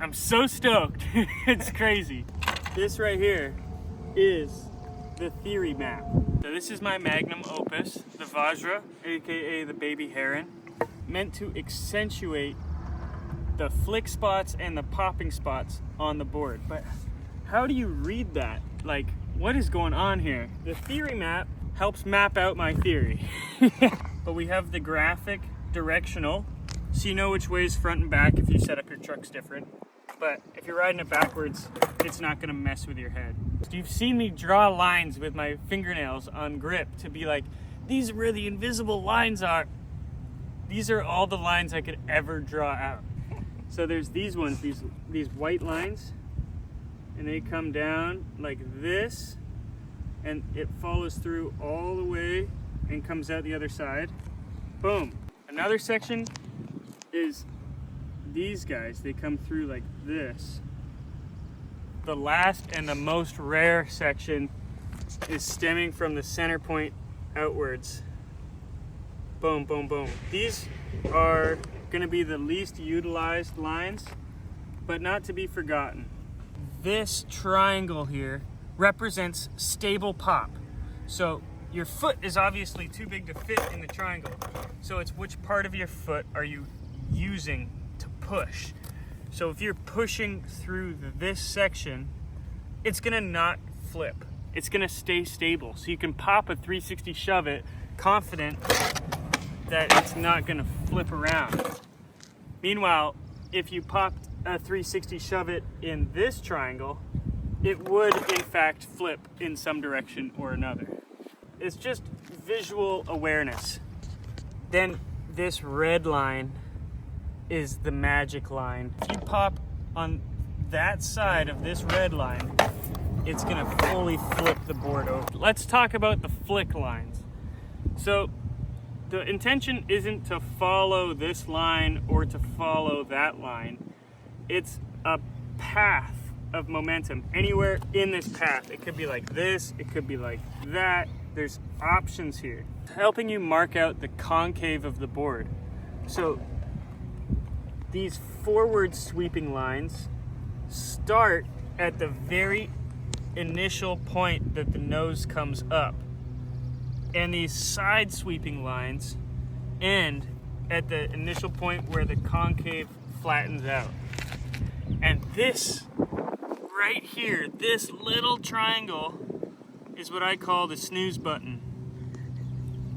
I'm so stoked. It's crazy. This right here is the theory map. So this is my magnum opus, the Vajra, aka the baby heron, meant to accentuate the flick spots and the popping spots on the board. But how do you read that? Like, what is going on here? The theory map helps map out my theory. But we have the graphic directional, so you know which way is front and back if you set up your trucks different. But if you're riding it backwards, it's not gonna mess with your head. So you've seen me draw lines with my fingernails on grip to be like, these are where the invisible lines are. These are all the lines I could ever draw out. So there's these ones, these white lines, and they come down like this, and it follows through all the way and comes out the other side. Boom. Another section is these guys, they come through like this. The last and the most rare section is stemming from the center point outwards. Boom, boom, boom. These are going to be the least utilized lines, but not to be forgotten. This triangle here represents stable pop. So your foot is obviously too big to fit in the triangle. So it's which part of your foot are you using to push. So if you're pushing through this section, it's gonna not flip. It's gonna stay stable. So you can pop a 360 shove it, confident that it's not gonna flip around. Meanwhile, if you popped a 360 shove it in this triangle, it would in fact flip in some direction or another. It's just visual awareness. Then this red line is the magic line. If you pop on that side of this red line, it's gonna fully flip the board over. Let's talk about the flick lines. So the intention isn't to follow this line or to follow that line. It's a path of momentum. Anywhere in this path. It could be like this, it could be like that. There's options here. It's helping you mark out the concave of the board. So these forward sweeping lines start at the very initial point that the nose comes up. And these side sweeping lines end at the initial point where the concave flattens out. And this right here, this little triangle is what I call the snooze button.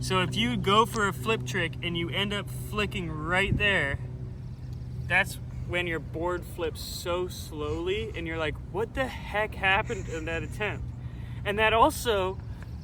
So if you go for a flip trick and you end up flicking right there, that's when your board flips so slowly and you're like, what the heck happened in that attempt? And that also,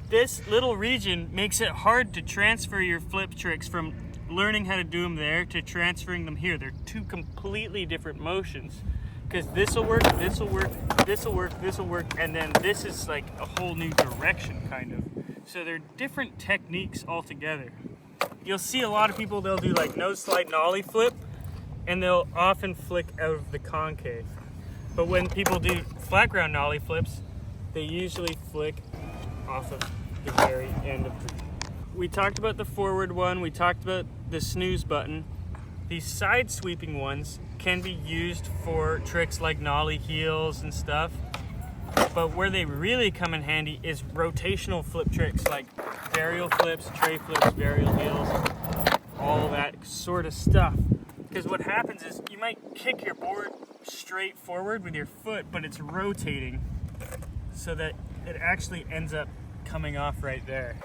this little region makes it hard to transfer your flip tricks from learning how to do them there to transferring them here. They're two completely different motions. Because this will work, this will work, this will work, this will work, and then this is like a whole new direction, kind of. So they're different techniques altogether. You'll see a lot of people, they'll do like nose slide nollie flip, and they'll often flick out of the concave. But when people do flat ground nollie flips, they usually flick off of the very end of the... We talked about the forward one, we talked about the snooze button. These side sweeping ones can be used for tricks like nollie heels and stuff. But where they really come in handy is rotational flip tricks like varial flips, tray flips, varial heels, all that sort of stuff. Because what happens is you might kick your board straight forward with your foot, but it's rotating so that it actually ends up coming off right there.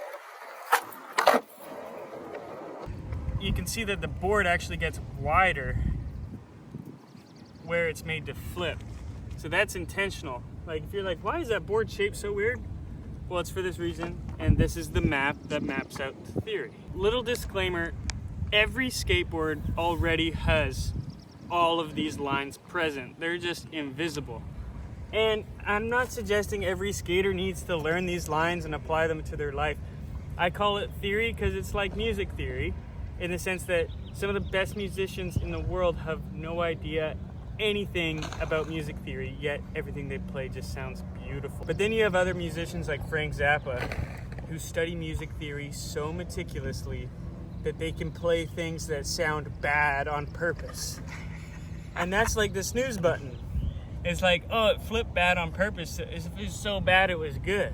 You can see that the board actually gets wider where it's made to flip. So that's intentional. Like if you're like, why is that board shape so weird? Well, it's for this reason, and this is the map that maps out the theory. Little disclaimer, every skateboard already has all of these lines present. They're just invisible. And I'm not suggesting every skater needs to learn these lines and apply them to their life. I call it theory because it's like music theory, in the sense that some of the best musicians in the world have no idea anything about music theory, yet everything they play just sounds beautiful. But then you have other musicians like Frank Zappa who study music theory so meticulously that they can play things that sound bad on purpose. And that's like the snooze button. It's like, oh, it flipped bad on purpose. It was so bad it was good.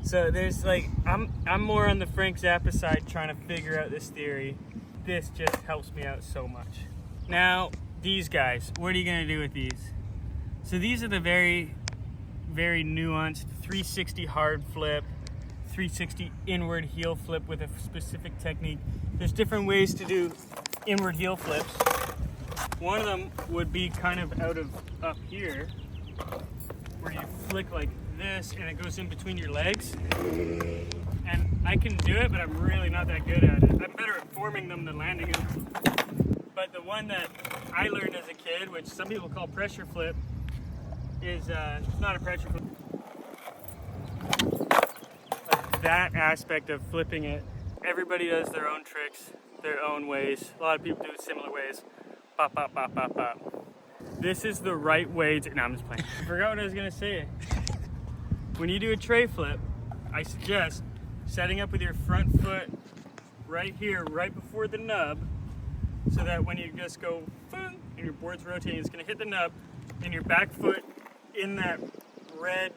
So there's like, I'm more on the Frank Zappa side trying to figure out this theory. This just helps me out so much. Now, these guys, what are you gonna do with these? So these are the very, very nuanced 360 hard flip, 360 inward heel flip with a specific technique. There's different ways to do inward heel flips. One of them would be kind of out of up here, where you flick like this and it goes in between your legs. And I can do it, but I'm really not that good at it. I'm better at forming them than landing them. But the one that I learned as a kid, which some people call pressure flip, is it's not a pressure flip. Like that aspect of flipping it, everybody does their own tricks, their own ways. A lot of people do it similar ways. Pop, pop, pop, pop, pop. This is the right way to, no, I'm just playing. I forgot what I was gonna say. When you do a tray flip, I suggest setting up with your front foot right here, right before the nub, so that when you just go, boom, and your board's rotating, it's gonna hit the nub, and your back foot in that red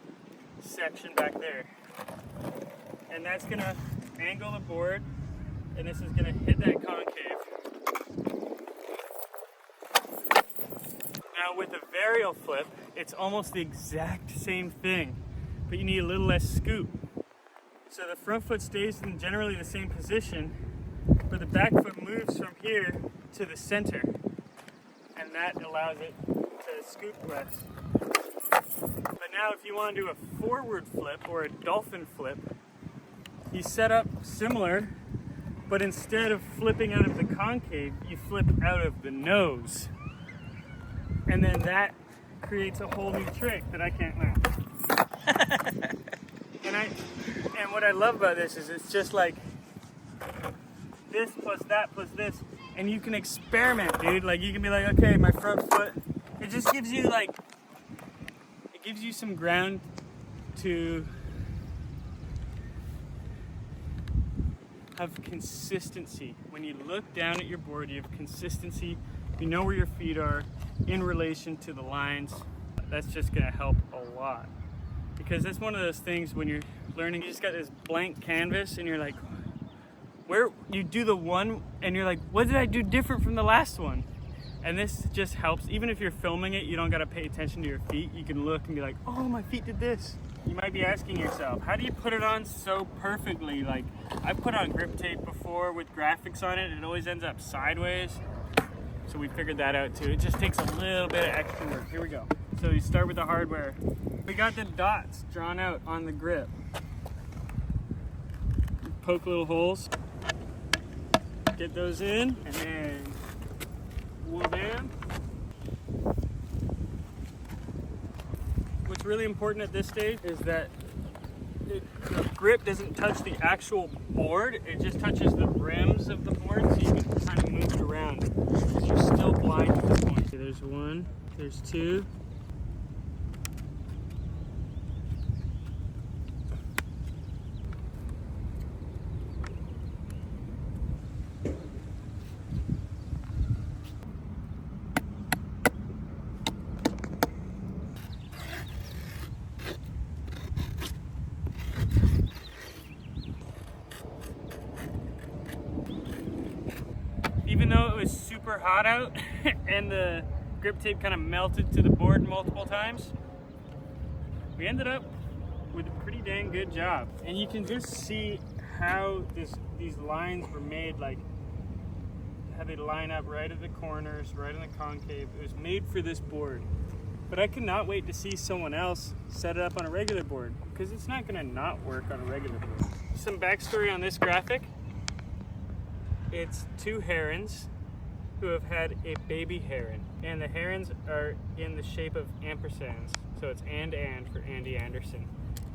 section back there. And that's gonna angle the board, and this is gonna hit that concave. Now with a varial flip, it's almost the exact same thing, but you need a little less scoop. So the front foot stays in generally the same position, but the back foot moves from here to the center, and that allows it to scoop less. But now if you want to do a forward flip or a dolphin flip, you set up similar, but instead of flipping out of the concave, you flip out of the nose. And then that creates a whole new trick that I can't learn. And what I love about this is it's just like this plus that plus this, and you can experiment, dude. Like you can be like, okay, my front foot. It just gives you like, it gives you some ground to have consistency. When you look down at your board, you have consistency. You know where your feet are in relation to the lines. That's just gonna help a lot. Because that's one of those things when you're learning, you just got this blank canvas and you're like, where you do the one and you're like, what did I do different from the last one? And this just helps. Even if you're filming it, you don't gotta pay attention to your feet. You can look and be like, oh, my feet did this. You might be asking yourself, how do you put it on so perfectly? Like, I put on grip tape before with graphics on it. It always ends up sideways. So we figured that out too. It just takes a little bit of extra work. Here we go. So you start with the hardware. We got the dots drawn out on the grip. Poke little holes. Get those in, and then wha-bam. What's really important at this stage is that the grip doesn't touch the actual board. It just touches the rims of the board, so you can kind of move it around. Because you're still blind at this point. Okay, there's one, there's two. Even though it was super hot out and the grip tape kind of melted to the board multiple times, we ended up with a pretty dang good job. And you can just see how these lines were made, like how they line up right at the corners, right in the concave. It was made for this board. But I could not wait to see someone else set it up on a regular board, because it's not gonna not work on a regular board. Some backstory on this graphic. It's two herons who have had a baby heron, and the herons are in the shape of ampersands, so it's and for Andy Anderson.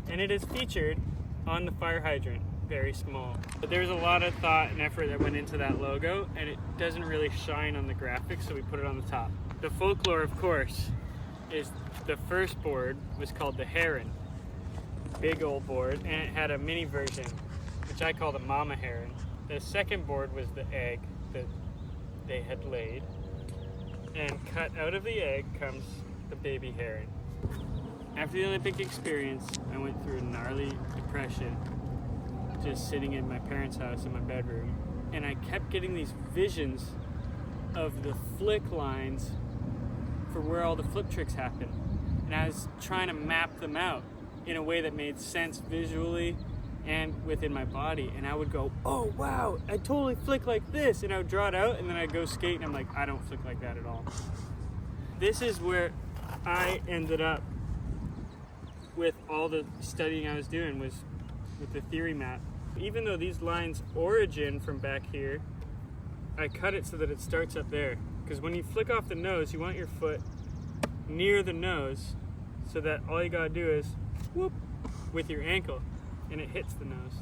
And it is featured on the fire hydrant, very small. But there's a lot of thought and effort that went into that logo, and it doesn't really shine on the graphics, so we put it on the top. The folklore, of course, is the first board was called the Heron, big old board, and it had a mini version, which I call the Mama Heron. The second board was the egg that they had laid. And cut out of the egg comes the baby heron. After the Olympic experience, I went through a gnarly depression, just sitting in my parents' house in my bedroom. And I kept getting these visions of the flick lines for where all the flip tricks happen. And I was trying to map them out in a way that made sense visually and within my body. And I would go, oh wow, I totally flick like this. And I would draw it out, and then I'd go skate, and I'm like, I don't flick like that at all. This is where I ended up with all the studying I was doing, was with the theory map. Even though these lines origin from back here, I cut it so that it starts up there. Because when you flick off the nose, you want your foot near the nose, so that all you gotta do is whoop with your ankle and it hits the nose.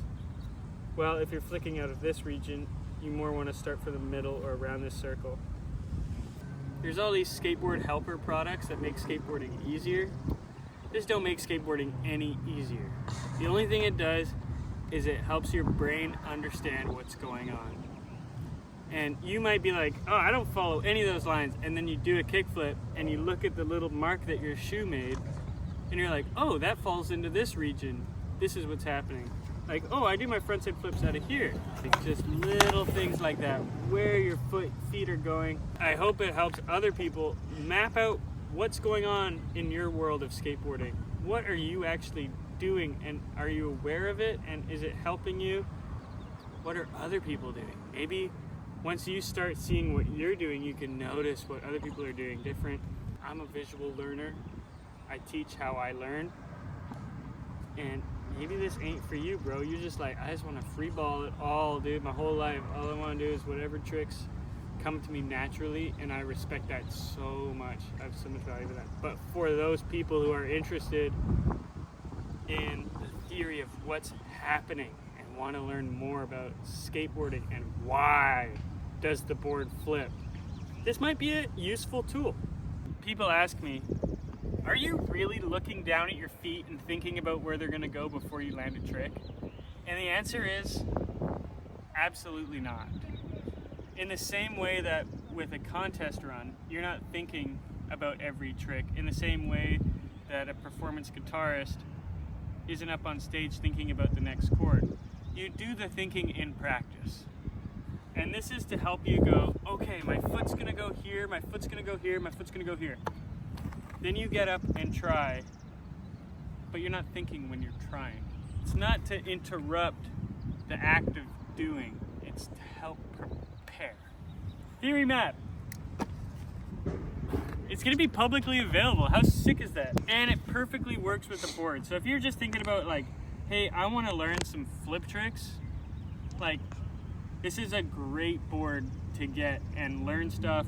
Well, if you're flicking out of this region, you more want to start from the middle or around this circle. There's all these skateboard helper products that make skateboarding easier. This don't make skateboarding any easier. The only thing it does is it helps your brain understand what's going on. And you might be like, oh, I don't follow any of those lines. And then you do a kickflip and you look at the little mark that your shoe made and you're like, oh, that falls into this region. This is what's happening. Like, oh, I do my frontside flips out of here. Like just little things like that, where your feet are going. I hope it helps other people map out what's going on in your world of skateboarding. What are you actually doing, and are you aware of it, and is it helping you? What are other people doing? Maybe once you start seeing what you're doing, you can notice what other people are doing different. I'm a visual learner. I teach how I learn. And maybe this ain't for you, bro. You're just like, I just want to free ball it all, dude, my whole life. All I want to do is whatever tricks come to me naturally, and I respect that so much. I have so much value to that. But for those people who are interested in the theory of what's happening and want to learn more about skateboarding and why does the board flip, this might be a useful tool. People ask me, are you really looking down at your feet and thinking about where they're going to go before you land a trick? And the answer is absolutely not. In the same way that with a contest run, you're not thinking about every trick, in the same way that a performance guitarist isn't up on stage thinking about the next chord. You do the thinking in practice. And this is to help you go, okay, my foot's going to go here, my foot's going to go here, my foot's going to go here. Then you get up and try, but you're not thinking when you're trying. It's not to interrupt the act of doing, it's to help prepare. Theory map. It's gonna be publicly available. How sick is that? And it perfectly works with the board. So if you're just thinking about like, hey, I wanna learn some flip tricks, like this is a great board to get and learn stuff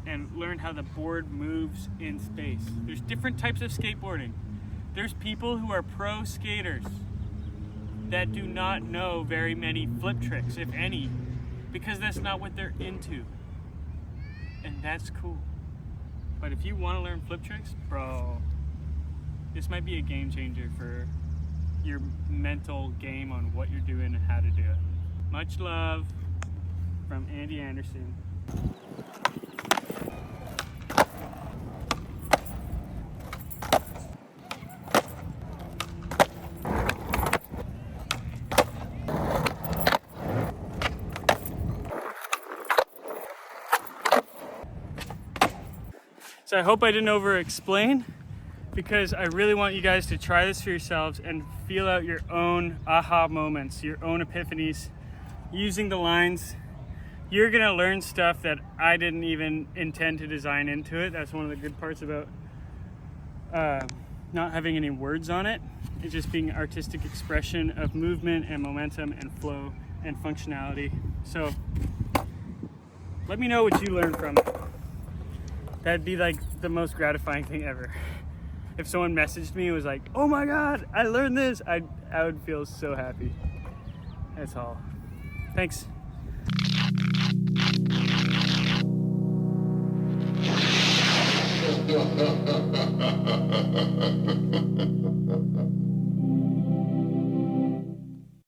and learn how the board moves in space. There's different types of skateboarding. There's people who are pro skaters that do not know very many flip tricks, if any, because that's not what they're into. And that's cool. But if you want to learn flip tricks, bro, this might be a game changer for your mental game on what you're doing and how to do it. Much love from Andy Anderson. So I hope I didn't over-explain, because I really want you guys to try this for yourselves and feel out your own aha moments, your own epiphanies, using the lines. You're gonna learn stuff that I didn't even intend to design into it. That's one of the good parts about not having any words on it. It's just being artistic expression of movement and momentum and flow and functionality. So let me know what you learned from it. That'd be like the most gratifying thing ever. If someone messaged me and was like, oh my God, I learned this, I would feel so happy. That's all. Thanks.